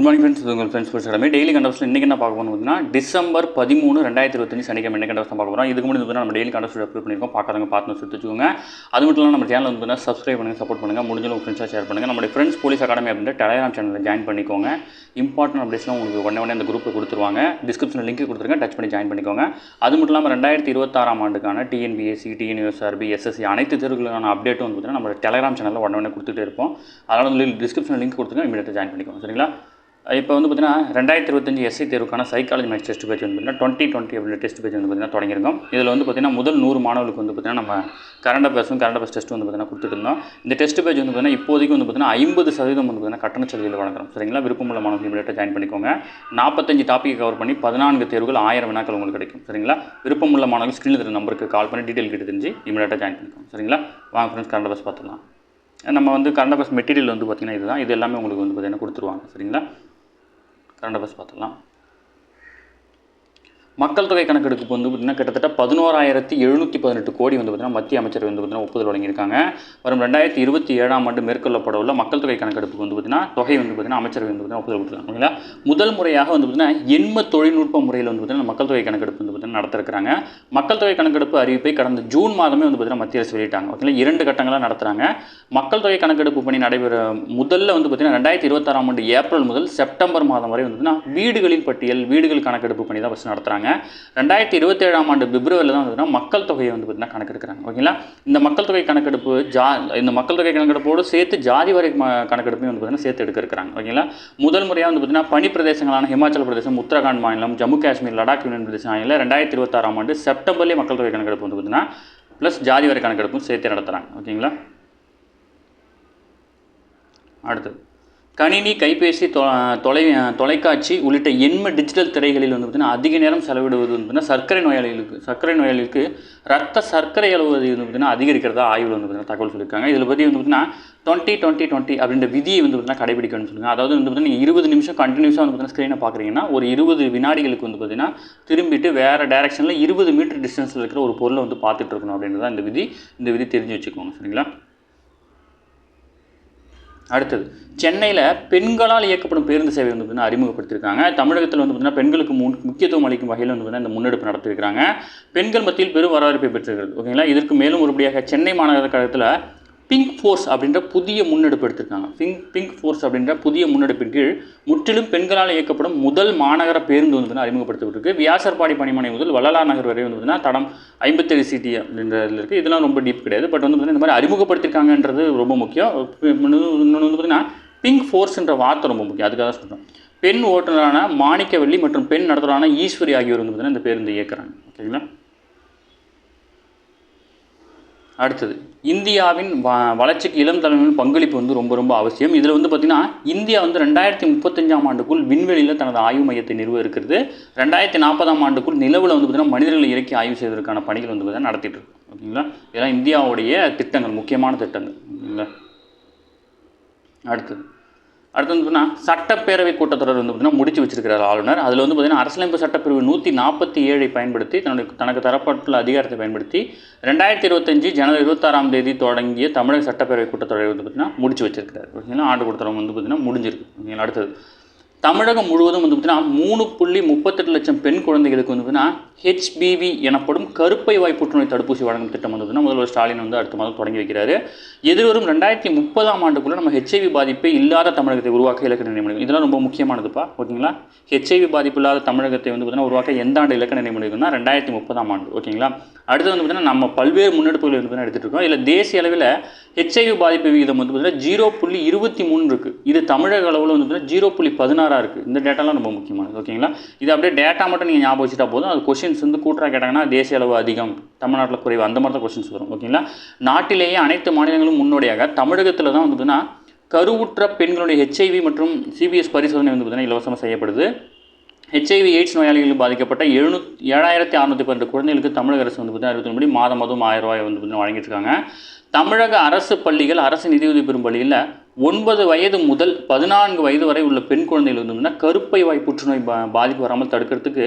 Good morning friends, இது உங்கள் friends first academy. Daily contest இன்றைக்கி என்ன பார்க்க போகணும் அப்படின்னா டிசம்பர் 13, 2025 சனிக்கிழமை என்ன கண்டஸ்ட் பார்க்க போகிறோம். இதுக்கு முன்னாடி நம்ம டெய்லி கண்டஸ்ட் அப்லோட் பண்ணியிருக்கோம். பார்க்காதவங்க பார்த்து சுற்றிச்சுக்கோங்க. அது மட்டும் இல்லாமல் நம்ம சேனல் வந்து சப்ஸ்கிரைப் பண்ணுங்கள், சப்போர்ட் பண்ணுங்கள். முடிஞ்சளவு உங்கள் ஃப்ரெண்ட்ஸாக ஷேர் பண்ணுங்கள். நம்மளுடைய ஃப்ரெண்ட்ஸ் போலீஸ் அகாடமி அப்படின்ற டெலிகிராம் சேனலில் ஜாயின் பண்ணிக்கோங்க. இம்பார்ட்டன்ட் அப்டேட்ஸ்லாம் உங்களுக்கு உடனே அந்த குரூப்பில் கொடுத்துருவாங்க. டிஸ்கிரிப்ஷனில் லிங்க் கொடுத்துருங்க, டச் பண்ணி ஜாயின் பண்ணிக்கோங்க. அது மட்டும் இல்லாமல் 2026 ஆண்டுக்கான டிஎன்பிஎஸ்சி, டிஎன்யூஎஸ்ஆர்பி, எஸ்எஸ்சி அனைத்து தேர்வுகளுக்கான அப்டேட்டும் வந்து பார்த்தீங்கன்னா நம்ம டெலிகிராம் சேனலில் உடனே கொடுத்துட்டே இருப்போம். அதனால் வந்து டிஸ்கிரிப்ஷனில் லிங்க் கொடுத்துருங்க, இமீடியட்டாக ஜாயின் பண்ணிக்கோங்க. சரிங்களா? இப்போ வந்து பார்த்தீங்கன்னா 2025 எஸ்ஐ தேர்வுக்கான சைக்காலஜி மேக்ஸ் டெஸ்ட் பேஜ் வந்து பார்த்தீங்கன்னா 2020 அப்படின்ற டெஸ்ட் பேஜ் வந்து பார்த்தீங்கன்னா தொடங்கியிருக்கோம். இதில் வந்து பார்த்தீங்கன்னா முதல் 100 மாணவர்களுக்கு வந்து பார்த்தீங்கன்னா நம்ம கரண்ட் அஃபேர்ஸ் டெஸ்ட் வந்து பார்த்தீங்கன்னா கொடுத்துட்டு இருந்தோம். இந்த டெஸ்ட் பேஜ் வந்து பார்த்தீங்கன்னா இப்போதைக்கு வந்து பார்த்தீங்கன்னா 50% வந்து பார்த்தீங்கன்னா கட்டண சலுகையில் வழங்குறோம். சரிங்களா? விருப்பமுள்ள மாணவர்கள் இமீடியட்டாக ஜாயின் பண்ணிக்கோங்க. 45 டாப்பிக் கவர் பண்ணி 14 தேர்வுகள் 1000 வினாக்கள் உங்களுக்கு கிடைக்கும். சரிங்களா? விருப்பமுள்ள மாணவர்கள் ஸ்க்ரீனில் இருக்கிற நம்பருக்கு கால் பண்ணி டீட்டெயில் கிட்ட தெரிஞ்சு இமீடியட்டாக ஜாயின் பண்ணிக்கோங்க. சரிங்களா? வாங்க ஃப்ரெண்ட்ஸ், கரண்ட் அஃபேர்ஸ் பார்த்துக்கலாம். நம்ம வந்து கரண்ட் அஃபேர்ஸ் மெட்டீரியல் வந்து பார்த்தீங்கன்னா இதுதான். இது எல்லாமே உங்களுக்கு வந்து பார்த்தீங்கன்னா கொடுத்துருவாங்க. சரிங்களா? கரண்ட் அஃபேர்ஸ் பார்த்துக்கலாம். மக்கள் தொகை கணக்கெடுப்பு வந்து பார்த்திங்கன்னா கிட்டத்தட்ட 11,718 கோடி வந்து பார்த்திங்கன்னா மத்திய அமைச்சர் வந்து பார்த்திங்கன்னா ஒப்புதல் வழங்கியிருக்காங்க. வரும் 2027 ஆண்டு மேற்கொள்ளப்பட உள்ள மக்கள் தொகை கணக்கெடுப்புக்கு வந்து பார்த்திங்கன்னா தொகை வந்து பார்த்திங்கன்னா அமைச்சர் வந்து பார்த்திங்கன்னா ஒப்புதல் கொடுத்துருக்காங்க. முதல் முறையாக வந்து பார்த்திங்கன்னா எண்ம தொழில்நுட்ப முறையில் வந்து பார்த்திங்கன்னா மக்கள் தொகை கணக்கெடுப்பு வந்து பார்த்திங்கன்னா நடத்திருக்கிறாங்க. மக்கள் தொகை கணக்கெடுப்பு அறிவிப்பை கடந்த ஜூன் மாதமே வந்து பார்த்திங்கன்னா மத்திய அரசு வெளியிட்டாங்க. ஓகேங்களா? 2 கட்டங்களாக நடத்துகிறாங்க. மக்கள் தொகை கணக்கெடுப்பு பணி நடைபெற முதல்ல வந்து பார்த்திங்கன்னா 2026 ஆண்டு ஏப்ரல் முதல் செப்டம்பர் மாதம் வரை வந்து பார்த்திங்கன்னா வீடுகளின் பட்டியல், வீடுகள் கணக்கெடுப்பு பணி தான் ஃபஸ்ட் நடத்துகிறாங்க. 2027 ஆண்டு பிப்ரவரியில் தான் வந்து மக்கள் தொகையை வந்து பார்த்தீங்கன்னா கணக்கெடுக்கிறாங்க. ஓகேங்களா? இந்த மக்கள் தொகை கணக்கெடுப்பு இந்த மக்கள் தொகை கணக்கெடுப்போடு சேர்த்து ஜாதி வரை கணக்கெடுப்பையும் வந்து பார்த்தீங்கன்னா சேர்த்து எடுக்கிறாங்க. ஓகேங்களா? முதல் முறையாக வந்து பார்த்தீங்கன்னா பனி பிரதேசங்களான ஹிமாச்சல பிரதேசம், உத்தரகாண்ட் மாநிலம், ஜம்மு காஷ்மீர், லடாக் யூனியன் பிரதேசம் ஆகிய 2026 ஆண்டு செப்டம்பர்லேயே மக்கள் தொகை கணக்கெடுப்பு வந்து பார்த்தீங்கன்னா ப்ளஸ் ஜாதி வரை கணக்கெடுப்பும் சேர்த்து நடத்துகிறாங்க. ஓகேங்களா? அடுத்து கணினி, கைபேசி, தொலைக்காட்சி உள்ளிட்ட எண்ம டிஜிட்டல் திரைகளில் வந்து பார்த்திங்கன்னா அதிக நேரம் செலவிடுவது வந்து பார்த்திங்கன்னா சர்க்கரை நோயாளிகளுக்கு ரத்த சர்க்கரை அளவு வந்து பார்த்திங்கன்னா அதிகரிக்கிறதா ஆய்வில் வந்து பார்த்திங்கன்னா தகவல் சொல்லியிருக்காங்க. இதில் பற்றி வந்து பார்த்திங்கன்னா 20-20-20 அப்படின்ற விதியை வந்து பார்த்திங்கன்னா கடைபிடிக்கணும்னு சொல்லுங்கள். அதாவது வந்து பார்த்திங்கன்னா 20 நிமிஷம் கண்டினியூஸாக வந்து பார்த்திங்கன்னா ஸ்க்ரீனை பார்க்குறீங்கன்னா ஒரு 20 வினாடிகளுக்கு வந்து பார்த்திங்கன்னா திரும்பிட்டு வேறு டேரெக்ஷனில் 20 மீட்டர் டிஸ்டன்ஸில் இருக்கிற ஒரு பொருளை வந்து பார்த்துட்டு இருக்கணும் அப்படின்றது தான் இந்த விதி தெரிஞ்சு வச்சுக்கோங்க. சரிங்களா? அடுத்தது சென்னையில் பெண்களால் இயக்கப்படும் பேருந்து சேவை வந்து பார்த்திங்கன்னா அறிமுகப்படுத்தியிருக்காங்க. தமிழகத்தில் வந்து பார்த்திங்கன்னா பெண்களுக்கு முக்கியத்துவம் அளிக்கும் வகையில் வந்து பார்த்திங்கன்னா இந்த முன்னெடுப்பு நடத்தியிருக்கிறாங்க. பெண்கள் மத்தியில் பெரும் வரவேற்பை பெற்றிருக்கிறது. ஓகேங்களா? இதற்கு மேலும் ஒருபடியாக சென்னை மாநகர கழகத்தில் பிங்க் ஃபோர்ஸ் அப்படின்ற புதிய முன்னெடுப்பு எடுத்திருக்காங்க. பிங்க் ஃபோர்ஸ் அப்படின்ற புதிய முன்னெடுப்பின் கீழ் முற்றிலும் பெண்களால் இயக்கப்படும் முதல் மாநகர பேருந்து வந்து அறிமுகப்படுத்தப்பட்டிருக்கு. வியாசர்பாடி பணிமனை முதல் வள்ளலார் நகர் வரை வந்து பார்த்தீங்கன்னா தடம் 57 சிடி அப்படின்றதுல இருக்குது. இதெல்லாம் ரொம்ப டீப் கிடையாது. பட் வந்து பார்த்தீங்கன்னா இந்த மாதிரி அறிமுகப்படுத்தியிருக்காங்கன்றது ரொம்ப முக்கியம். இன்னொன்று வந்து பார்த்தீங்கன்னா பிங்க் ஃபோர்ஸ்ன்ற வார்த்தை ரொம்ப முக்கியம். அதுக்காக தான் சொல்கிறோம். பெண் ஓட்டுநரான மாணிக்கவல்லி மற்றும் பெண் நடத்துனரான ஈஸ்வரி ஆகியோர் வந்து பார்த்தீங்கன்னா இந்த பேருந்து இயக்குறாங்க. ஓகேங்களா? அடுத்தது இந்தியாவின் வளர்ச்சிக்கு இளம் தலைமையின் பங்களிப்பு வந்து ரொம்ப ரொம்ப அவசியம். இதில் வந்து பார்த்திங்கன்னா இந்தியா வந்து 2035 ஆண்டுக்குள் விண்வெளியில் தனது ஆய்வு மையத்தை நிறுவ இருக்கிறது. 2040 ஆண்டுக்குள் நிலவில் வந்து பார்த்திங்கன்னா மனிதர்களை இறக்கி ஆய்வு செய்வதற்கான பணிகள் வந்து பார்த்திங்கன்னா நடத்திட்டு இருக்கு. ஓகேங்களா? இதெல்லாம் இந்தியாவுடைய திட்டங்கள், முக்கியமான திட்டங்கள். ஓகேங்களா? அடுத்து வந்து பார்த்தீங்கன்னா சட்டப்பேரவை கூட்டத்தொடர் வந்து பார்த்திங்கன்னா முடிச்சு வச்சிருக்கிறார் ஆளுநர். அதில் வந்து பார்த்திங்கன்னா அரசியலமைப்பு சட்டப்பிரிவு 147 பயன்படுத்தி தனக்கு தரப்பட்டுள்ள அதிகாரத்தை பயன்படுத்தி 2025 ஜனவரி 26ஆம் தேதி தொடங்கிய தமிழக சட்டப்பேரவை கூட்டத்தொடரை வந்து பார்த்திங்கன்னா முடிச்சு வச்சிருக்கிறார். ஓகேங்களா? ஆண்டு கூட்டத்தொடர் வந்து பார்த்திங்கன்னா முடிஞ்சிருக்கு. ஓகேங்களா? அடுத்தது தமிழகம் முழுவதும் வந்து பார்த்திங்கன்னா 3.38 லட்சம் பெண் குழந்தைகளுக்கு வந்து பார்த்திங்கன்னா HPV எனப்படும் கருப்பை வாய் புற்றுநோய் தடுப்பூசி வழங்கும் திட்டம் வந்து பார்த்திங்கன்னா முதல்வர் ஸ்டாலின் வந்து அடுத்த மாதம் தொடங்கி வைக்கிறாரு. எதிர்வரும் 2030 ஆண்டுக்குள்ளே நம்ம HIV பாதிப்பை இல்லாத தமிழகத்தை உருவாக்க இலக்கு நிர்ணயம். இதெல்லாம் ரொம்ப முக்கியமானதுப்பா. ஓகேங்களா? HIV பாதிப்பு இல்லாத தமிழகத்தை வந்து பார்த்திங்கன்னா உருவாக்க எந்த ஆண்டு இலக்கு நிர்ணயம் பண்ணியிருக்கோம்னா 2030 ஆண்டு. ஓகேங்களா? அடுத்து வந்து பார்த்திங்கன்னா நம்ம பல்வேறு முன்னெடுப்புகள் வந்து பார்த்திங்கன்னா எடுத்துகிட்டு இருக்கோம். இதில் தேசிய அளவில் HIV பாதிப்பு விகிதம் வந்து பார்த்திங்கன்னா 0.23 இருக்குது. இது தமிழக அளவில் வந்து பார்த்திங்கன்னா 0.16 இருக்குது. இந்த டேட்டாலாம் ரொம்ப முக்கியமானது. ஓகேங்களா? இது அப்படியே டேட்டா மட்டும் நீங்கள் ஞாபகம் வச்சுட்டா போதும். அது கொஸ்டின்ஸ் வந்து கூட்டுறா கேட்டாங்கன்னா தேசிய அளவு அதிகம், தமிழ்நாட்டில் குறைவு, அந்த மாதிரி தான் கொஸ்டின்ஸ் வரும். ஓகேங்களா? நாட்டிலேயே அனைத்து மாநிலங்களும் முன்னோடியாக தமிழகத்தில் தான் வந்து பார்த்திங்கன்னா கருவுற்ற பெண்களுடைய HIV மற்றும் CBS பரிசோதனை வந்து பார்த்திங்கன்னா இலவசமாக செய்யப்படுது. HIV AIDS நோயாளிகள் பாதிக்கப்பட்ட 7,612 குழந்தைகளுக்கு தமிழக அரசு வந்து பார்த்திங்கன்னா 63 மாதம் 1000 ரூபாய் வந்து பார்த்திங்கன்னா வழங்கிட்டு இருக்காங்க. தமிழக அரசு பள்ளிகள், அரசு நிதியுதவி பெறும் பள்ளியில் 9 வயது முதல் 14 வயது வரை உள்ள பெண் குழந்தைகள் வந்து கருப்பை வாய் புற்றுநோய் பாதிப்பு வராமல் தடுக்கிறதுக்கு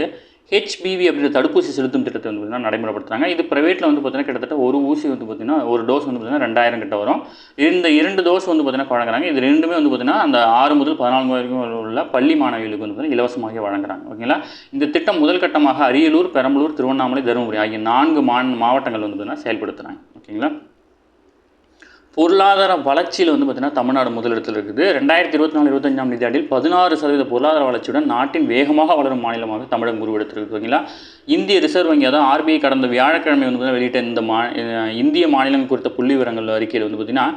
ஹெச்பிவி அப்படின்ற தடுப்பூசி செலுத்தும் திட்டத்தை வந்து பார்த்திங்கன்னா நடைமுறைப்படுத்துறாங்க. இது ப்ரைவேட்டில் வந்து பார்த்திங்கன்னா கிட்டத்தட்ட ஒரு ஊசி வந்து பார்த்திங்கன்னா ஒரு டோஸ் வந்து பார்த்திங்கன்னா 2000 கிட்ட வரும். இந்த 2 டோஸ் வந்து பார்த்திங்கன்னா வழங்குறாங்க. இது ரெண்டுமே வந்து பார்த்திங்கன்னா அந்த 6 முதல் 14 வரைக்கும் உள்ள பள்ளி மாணவிகளுக்கு வந்து பார்த்திங்கன்னா இலவசமாக வழங்குறாங்க. ஓகேங்களா. இந்த திட்டம் முதல் கட்டமாக அரியலூர், பெரம்பலூர், திருவண்ணாமலை, தருமபுரி ஆகிய 4 மாவட்டங்கள் வந்து பார்த்திங்கன்னா செயல்படுத்துகிறாங்க. ஓகேங்களா. பொருளாதார வளர்ச்சியில் வந்து பார்த்திங்கன்னா தமிழ்நாடு முதலிடத்தில் இருக்குது. 2024-25 நிதியாண்டில் 16% பொருளாதார வளர்ச்சியுடன் நாட்டின் வேகமாக வளரும் மாநிலமாக தமிழகம் உருவெடுத்திருக்கு. ஓகேங்களா. இந்திய ரிசர்வ் வங்கி அதாவது RBI கடந்த வியாழக்கிழமை வந்து வெளியிட்ட இந்த இந்திய மாநிலம் குறித்த புள்ளி விவரங்கள் அறிக்கையில் வந்து பார்த்திங்கன்னா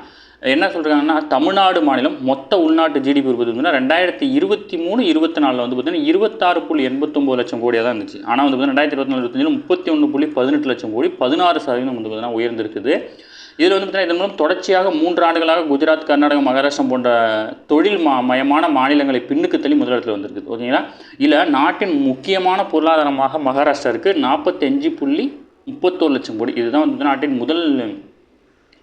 என்ன சொல்கிறாங்கன்னா, தமிழ்நாடு மாநிலம் மொத்த உள்நாட்டு ஜிடிபி வந்து 2023-24 வந்து பார்த்திங்கன்னா 26.89 லட்சம் கோடியாக தான் இருந்துச்சு. ஆனால் வந்து பார்த்திங்கன்னா 2024-25 31.18 லட்சம் கோடி, 16% வந்து பார்த்திங்கன்னா உயர்ந்திருக்குது. இதில் வந்து பார்த்திங்கன்னா இதன் மூலம் தொடர்ச்சியாக 3 ஆண்டுகளாக குஜராத், கர்நாடகம், மகாராஷ்டிரம் போன்ற தொழில் மயமான மாநிலங்களை பின்னுக்கு தள்ளி முதலிடத்தில் வந்திருக்குது. ஓகேங்களா. இதில் நாட்டின் முக்கியமான பொருளாதாரமாக மகாராஷ்டிரா இருக்குது. 45.31 லட்சம் கோடி. இதுதான் வந்து நாட்டின் முதல்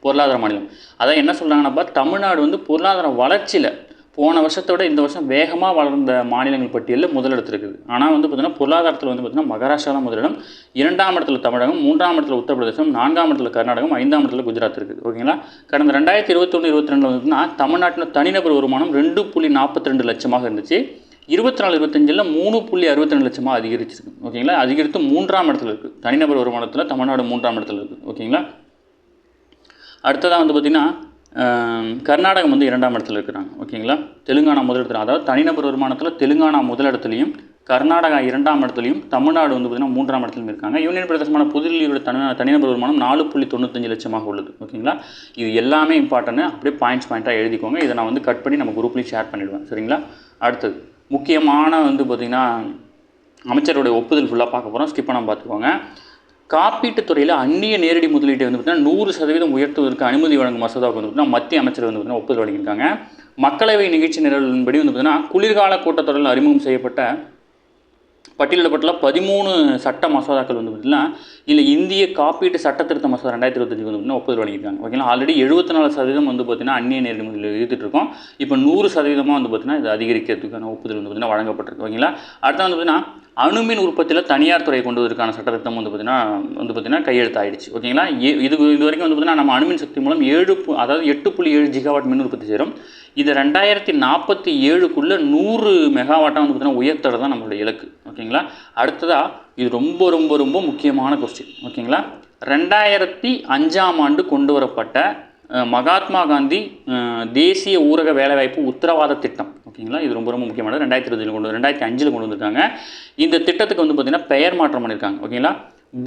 பொருளாதார மாநிலம். அதான் என்ன சொல்கிறாங்கன்னாப்பா, தமிழ்நாடு வந்து பொருளாதார வளர்ச்சியில் போன வருஷத்தை விட இந்த வருஷம் வேகமாக வளர்ந்த மாநிலங்கள் பட்டியலில் முதலிடத்தில் இருக்குது. ஆனால் வந்து பார்த்திங்கன்னா பொருளாதாரத்தில் வந்து பார்த்திங்கன்னா மகாராஷ்டிரா தான் முதலிடம், 2ஆம் இடத்துல தமிழகம், 3ஆம் இடத்துல உத்தரப்பிரதேசம், 4ஆம் இடத்துல கர்நாடகம், 5ஆம் இடத்துல குஜராத் இருக்குது. ஓகேங்களா. கடந்த 2021-22 வந்துன்னா தமிழ்நாட்டில் தனிநபர் வருமானம் 2.42 லட்சமாக இருந்துச்சு. 24-25 3.62 லட்சமாக அதிகரிச்சிருக்கு. ஓகேங்களா. அதிகரித்து 3ஆம் இடத்துல இருக்குது. தனிநபர் வருமானத்தில் தமிழ்நாடு 3ஆம் இடத்துல இருக்குது. ஓகேங்களா. அடுத்ததாக வந்து பார்த்திங்கன்னா கர்நாடகம் வந்து 2ஆம் இடத்துல இருக்கிறாங்க. ஓகேங்களா. தெலுங்கானா முதலிடத்தில், அதாவது தனிநபர் வருமானத்தில் தெலுங்கானா முதலிடத்துலையும் கர்நாடகா 2ஆம் இடத்துலையும் தமிழ்நாடு வந்து பார்த்திங்கன்னா 3ஆம் இடத்துலையும் இருக்காங்க. யூனியன் பிரதேசமான புதுதில்லியோட தனிநபர் வருமானம் 4.95 லட்சமாக உள்ளது. ஓகேங்களா. இது எல்லாமே இம்பார்ட்டன்ட். அப்படியே பாயிண்ட்டாக எழுதிக்கோங்க. இதை நான் வந்து கட் பண்ணி நம்ம குரூப்லேயும் ஷேர் பண்ணிவிடுவேன். சரிங்களா. அடுத்தது முக்கியமான வந்து பார்த்திங்கன்னா அமைச்சருடைய ஒப்புதல் ஃபுல்லாக பார்க்க போகிறோம். ஸ்கிப் பண்ணாமல் பார்த்துக்கோங்க. காப்பீட்டுத் துறையில் அந்நிய நேரடி முதலீட்டை வந்து பார்த்திங்கன்னா 100% உயர்த்துவதற்கு அனுமதி வழங்கும் மசோதாவுக்கு வந்து பார்த்திங்கன்னா மத்திய அமைச்சர் வந்து பார்த்திங்கன்னா ஒப்புதல் வழங்கியிருக்காங்க. மக்களவை நிகழ்ச்சி நிரலின்படி வந்து பார்த்திங்கன்னா குளிர்கால கூட்டத்தொடரில் அறிமுகம் செய்யப்பட்ட பட்டியலிடப்பட்டுள்ள 13 சட்ட மசோதாக்கள் வந்து பார்த்திங்கன்னா இல்லை இந்திய காப்பீட்டு சட்ட திருத்த மசோதா 2025 வந்து பார்த்திங்கன்னா ஒப்புதல் வழங்கியிருக்காங்க. ஓகேங்களா. ஆல்ரெடி 74% வந்து பார்த்திங்கன்னா அந்நிய நேரடி முதலீடு எடுத்துகிட்டு இருக்கோம். இப்போ 100% வந்து பார்த்திங்கன்னா இது அதிகரிக்கிறதுக்கான ஒப்புதல் வந்து பார்த்திங்கன்னா வழங்கப்பட்டிருக்கு. ஓகேங்களா. அடுத்து வந்து பார்த்திங்கன்னா அணுமின் உற்பத்தியில் தனியார் துறை கொண்டு வருவதற்கான சட்டத்திட்டம் வந்து பார்த்திங்கன்னா கையெழுத்தாயிடுச்சு. ஓகேங்களா. இது வரைக்கும் வந்து பார்த்திங்கன்னா நம்ம அணுமின் சக்தி மூலம் 8.7 ஜிகாவாட் மின் உற்பத்தி செய்கிறோம். இதை 2047க்குள்ளே 100 மெகாவாட்டாக வந்து பார்த்திங்கன்னா உயர்த்துறது தான் நம்மளுடைய இலக்கு. ஓகேங்களா. அடுத்ததாக இது ரொம்ப ரொம்ப ரொம்ப முக்கியமான கொஸ்டின். ஓகேங்களா. 2005ஆம் ஆண்டு கொண்டு வரப்பட்ட மகாத்மா காந்தி தேசிய ஊரக வேலைவாய்ப்பு உத்தரவாத திட்டம். ஓகேங்களா. இது ரொம்ப ரொம்ப முக்கியமானது. 2005 கொண்டு வந்திருக்காங்க. இந்த திட்டத்துக்கு வந்து பார்த்திங்கன்னா பெயர் மாற்றம் பண்ணியிருக்காங்க. ஓகேங்களா.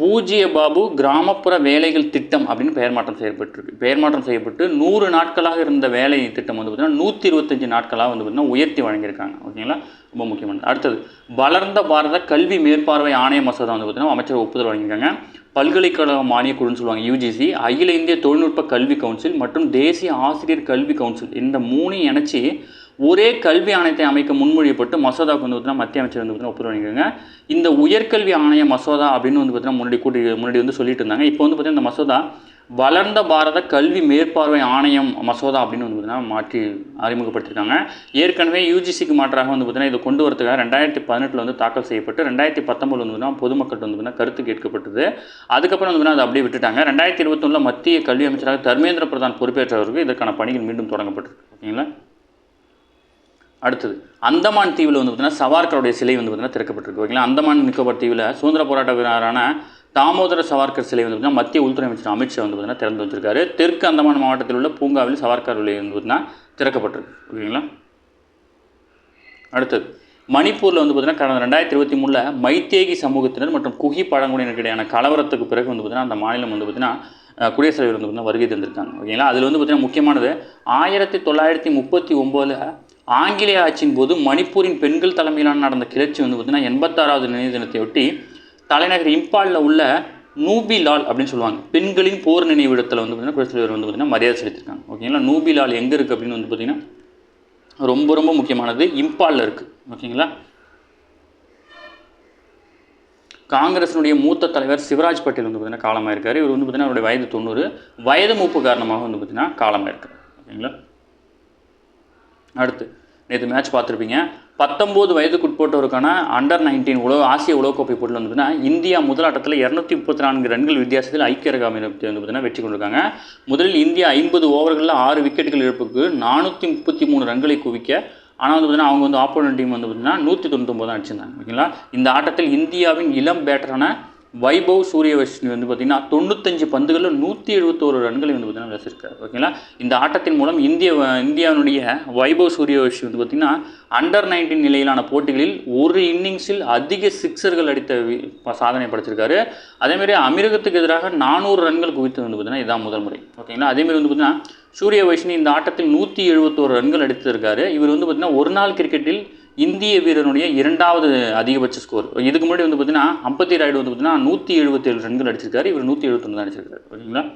பூஜ்ய பாபு கிராமப்புற வேலைகள் திட்டம் அப்படின்னு பெயர் மாற்றம் செய்யப்பட்டிருக்கு. பெயர் மாற்றம் செய்யப்பட்டு 100 நாட்களாக இருந்த வேலை திட்டம் வந்து பார்த்திங்கன்னா 125 நாட்களாக வந்து பார்த்திங்கன்னா உயர்த்தி வழங்கியிருக்காங்க. ஓகேங்களா. ரொம்ப முக்கியமானது. அடுத்தது வளர்ந்த பாரத கல்வி மேற்பார்வை ஆணைய மசோதா வந்து பார்த்திங்கன்னா அமைச்சர் ஒப்புதல் வழங்கியிருக்காங்க. பல்கலைக்கழக மானிய குழுன்னு சொல்லுவாங்க UGC, அகில இந்திய தொழில்நுட்ப கல்வி கவுன்சில் மற்றும் தேசிய ஆசிரியர் கல்வி கவுன்சில், இந்த 3 இணைச்சி ஒரே கல்வி ஆணையத்தை அமைக்க முன்மொழியப்பட்டு மசோதாவுக்கு வந்து பார்த்திங்கன்னா மத்திய அமைச்சர் வந்து பார்த்திங்கன்னா ஒப்புதல் வழங்கியிருக்காங்க. இந்த உயர்கல்வி ஆணைய மசோதா அப்படின்னு வந்து பார்த்திங்கன்னா முன்னாடி வந்து சொல்லிட்டு இருந்தாங்க. இப்போ வந்து பார்த்திங்கன்னா இந்த மசோதா வளர்ந்த பாரத கல்வி மேற்பார்வை ஆணையம் மசோதா அப்படின்னு வந்து பார்த்திங்கன்னா மாற்றி அறிமுகப்படுத்தியிருக்காங்க. ஏற்கனவே UGCக்கு மாற்றாக வந்து பார்த்திங்கன்னா இதை கொண்டு வரதுக்காக 2018 வந்து தாக்கல் செய்யப்பட்டு 2019 வந்து பார்த்திங்கன்னா பொதுமக்கள் வந்து பார்த்திங்கன்னா கருத்து கேட்கப்பட்டது. அதுக்கப்புறம் வந்து அதை அப்படியே விட்டுட்டாங்க. 2021 மத்திய கல்வி அமைச்சராக தர்மேந்திர பிரதான் பொறுப்பேற்றவருக்கு இதற்கான பணிகள் மீண்டும் தொடங்கப்பட்டிருக்கு. ஓகேங்களா. அடுத்தது அந்தமான் தீவில் வந்து பார்த்திங்கன்னா சவார்கருடைய சிலை வந்து பார்த்திங்கன்னா திறக்கப்பட்டிருக்கு. ஓகேங்களா. அந்தமான் நிக்கோபார் தீவில் சுதந்திர போராட்ட வீரரான தாமோதர சவார்கர் சிலை வந்து பார்த்திங்கன்னா மத்திய உள்துறை அமைச்சர் அமித்ஷா வந்து பார்த்திங்கன்னா திறந்து வச்சிருக்காரு. தெற்கு அந்தமான் மாவட்டத்தில் உள்ள பூங்காவில் சவார்கர் சிலை வந்து பார்த்திங்கன்னா திறக்கப்பட்டிருக்கு. ஓகேங்களா. அடுத்தது மணிப்பூரில் வந்து பார்த்திங்கன்னா கடந்த 2023 மைத்தேகி சமூகத்தினர் மற்றும் குகி பழங்குடியினருக்கிடையான கலவரத்துக்கு பிறகு வந்து பார்த்திங்கன்னா அந்த மாநிலம் வந்து பார்த்திங்கன்னா குடியரசுத் தலைவர் வந்து பார்த்திங்கன்னா வருகை தந்திருக்காங்க. ஓகேங்களா. அதில் வந்து பார்த்திங்கன்னா முக்கியமானது 1939 ஆங்கிலேய ஆட்சியின் போது மணிப்பூரின் பெண்கள் தலைமையிலான நடந்த கிளர்ச்சி வந்து பார்த்திங்கன்னா 86வது நினைவு தினத்தையொட்டி தலைநகர் இம்பாலில் உள்ள நூபிலால் அப்படின்னு சொல்லுவாங்க பெண்களின் போர் நினைவிடத்தில் வந்து பார்த்திங்கன்னா குடியரசுத் தலைவர் வந்து பார்த்திங்கன்னா மரியாதை செலுத்தியிருக்காங்க. ஓகேங்களா. நூபிலால் எங்கே இருக்குது அப்படின்னு வந்து பார்த்திங்கன்னா ரொம்ப ரொம்ப முக்கியமானது இம்பாலில் இருக்குது. ஓகேங்களா. காங்கிரஸினுடைய மூத்த தலைவர் சிவராஜ் பட்டேல் வந்து பார்த்திங்கன்னா காலமாயிருக்காரு. இவர் வந்து பார்த்திங்கன்னா அவருடைய வயது 90, வயது மூப்பு காரணமாக வந்து பார்த்திங்கன்னா காலமாயிருக்காரு. ஓகேங்களா. அடுத்து நேற்று மேட்ச் பார்த்துருப்பீங்க. 19 வயதுக்குட்பட்டோருக்கான அண்டர் 19 ஆசிய உலகக்கோப்பை போட்டியில் வந்து பார்த்தீங்கன்னா இந்தியா முதல் ஆட்டத்தில் 234 ரன்கள் வித்தியாசத்தில் ஐக்கிய அரபு அமீரகத்தை வந்து பார்த்தீங்கன்னா வெற்றி கொண்டிருக்காங்க. முதலில் இந்தியா 50 ஓவர்களில் 6 விக்கெட்டுகள் இழப்புக்கு 433 ரன்களை குவிக்க, ஆனால் வந்து பார்த்தீங்கன்னா அவங்க வந்து ஆப்போனன்ட் டீம் வந்து பார்த்தீங்கன்னா 199 தான் அடிச்சிருந்தாங்க. ஓகேங்களா. இந்த ஆட்டத்தில் இந்தியாவின் இளம் பேட்டரான வைபவ் சூரியவன்ஷி வந்து பார்த்திங்கன்னா 95 பந்துகளில் 171 ரன்களை வந்து பார்த்திங்கன்னா விளைச்சிருக்காரு. ஓகேங்களா. இந்த ஆட்டத்தின் மூலம் இந்தியாவினுடைய வைபவ் சூரியவன்ஷி வந்து பார்த்திங்கன்னா அண்டர் 19 நிலையிலான போட்டிகளில் ஒரு இன்னிங்ஸில் அதிக சிக்ஸர்கள் அடித்த சாதனை படைச்சிருக்காரு. அதேமாதிரி அமீரகத்துக்கு எதிராக 400 ரன்கள் குவித்து வந்து பார்த்திங்கன்னா இதான் முதல் முறை. ஓகேங்களா. அதேமாதிரி வந்து பார்த்திங்கன்னா சூரியவன்ஷி இந்த ஆட்டத்தில் 171 ரன்கள் அடித்திருக்காரு. இவர் வந்து பார்த்திங்கன்னா ஒரு நாள் கிரிக்கெட்டில் இந்திய வீரனுடைய 2வது அதிகபட்ச ஸ்கோர். இதுக்கு முன்னாடி வந்து பார்த்தீங்கன்னா அம்பத்தி ராய்டு வந்து பார்த்தீங்கன்னா 177 ரன்கள் அடிச்சிருக்காரு. இவர் 171 தான் அடிச்சிருக்காரு. ஓகேங்களா.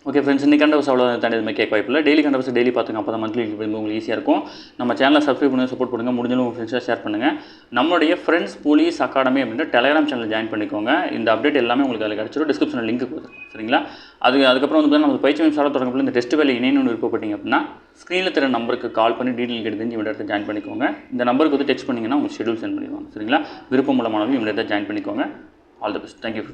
ஓகே ஃப்ரெண்ட்ஸ், இன்றைக்கி கண்டவர்ஸ் அவ்வளோ தாண்டி எதுவுமே கேட்க வாய்ப்பில்லை. டெய்லி கண்டவர்ஸ் டெய்லி பார்த்துங்க. அப்போ தான் மந்த்லி உங்களுக்கு ஈஸியாக இருக்கும். நம்ம சேனலை சப்ஸ்கிரைப் பண்ணி சப்போர்ட் பண்ணுங்கள். முடிஞ்சாலும் உங்கள் ஃப்ரெண்ட்ஸாக ஷேர் பண்ணுங்கள். நம்மளுடைய ஃப்ரெண்ட்ஸ் போலீஸ் அகாடமி அப்படின்ற டெலிகிராம் சேனல் ஜாயின் பண்ணிக்கோங்க. இந்த அப்டேட் எல்லாமே உங்களுக்கு அதில் கிடச்சிடும். டிஸ்கிரிப்ஷனில் லிங்க் கொடுத்துருக்கேன். சரிங்களா. அதுக்கப்புறம் வந்து நம்ம பயிற்சி நிமிஷம் தொடங்கப்போ இந்த டெஸ்ட் வேலை இணையணும்னு விருப்பப்பட்டீங்க அப்படின்னா ஸ்க்ரீனில் தர நம்பருக்கு கால் பண்ணி டீட்டெயில் கேட்டு தெரிஞ்சு இவங்க ஜாயின் பண்ணிக்கோங்க. இந்த நம்பருக்கு வந்து டெக்ஸ்ட் பண்ணிங்கன்னா உங்களுக்கு ஷெடியூல் சென்ட் பண்ணிடுவாங்க. சரிங்களா. விருப்பமுள்ள மாணவர்கள் இவங்க ஜாயின் பண்ணிக்கோங்க. All the best. தேங்க்யூ.